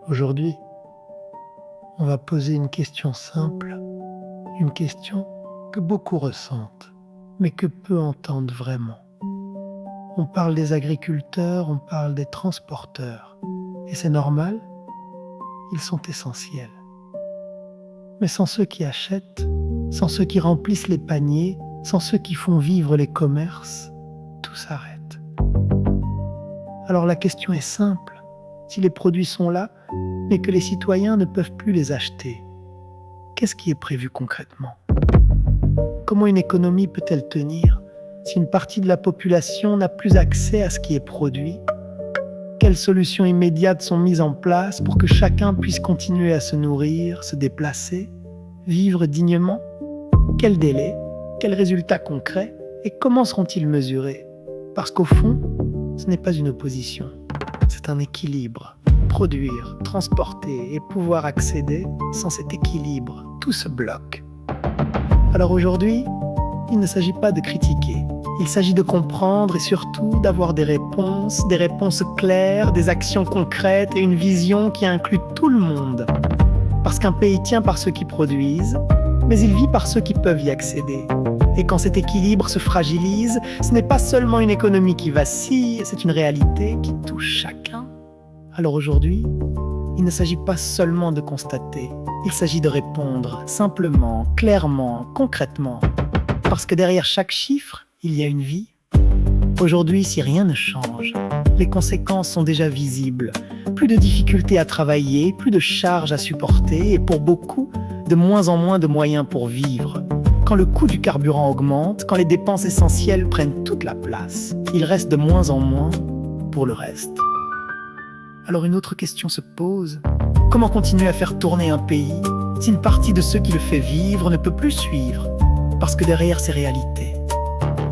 Aujourd'hui, on va poser une question simple, une question que beaucoup ressentent, mais que peu entendent vraiment. On parle des agriculteurs, on parle des transporteurs, et c'est normal, ils sont essentiels. Mais sans ceux qui achètent, sans ceux qui remplissent les paniers, sans ceux qui font vivre les commerces, tout s'arrête. Alors la question est simple, si les produits sont là, mais que les citoyens ne peuvent plus les acheter, qu'est-ce qui est prévu concrètement? Comment une économie peut-elle tenir si une partie de la population n'a plus accès à ce qui est produit? Quelles solutions immédiates sont mises en place pour que chacun puisse continuer à se nourrir, se déplacer, vivre dignement? Quel délai? Quels résultats concrets? Et comment seront-ils mesurés? Parce qu'au fond, ce n'est pas une opposition, c'est un équilibre. Produire, transporter et pouvoir accéder, sans cet équilibre, tout se bloque. Alors aujourd'hui, il ne s'agit pas de critiquer. Il s'agit de comprendre et surtout d'avoir des réponses claires, des actions concrètes et une vision qui inclut tout le monde. Parce qu'un pays tient par ceux qui produisent, mais il vit par ceux qui peuvent y accéder. Et quand cet équilibre se fragilise, ce n'est pas seulement une économie qui vacille, c'est une réalité qui touche chacun. Alors aujourd'hui, il ne s'agit pas seulement de constater, il s'agit de répondre simplement, clairement, concrètement. Parce que derrière chaque chiffre, il y a une vie. Aujourd'hui, si rien ne change, les conséquences sont déjà visibles. Plus de difficultés à travailler, plus de charges à supporter et pour beaucoup, de moins en moins de moyens pour vivre. Quand le coût du carburant augmente, quand les dépenses essentielles prennent toute la place, il reste de moins en moins pour le reste. Alors une autre question se pose. Comment continuer à faire tourner un pays si une partie de ceux qui le fait vivre ne peut plus suivre? Parce que derrière ces réalités,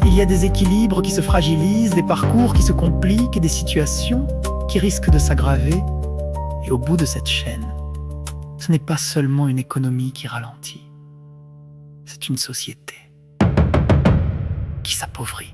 il y a des équilibres qui se fragilisent, des parcours qui se compliquent et des situations qui risquent de s'aggraver. Et au bout de cette chaîne, ce n'est pas seulement une économie qui ralentit, c'est une société qui s'appauvrit.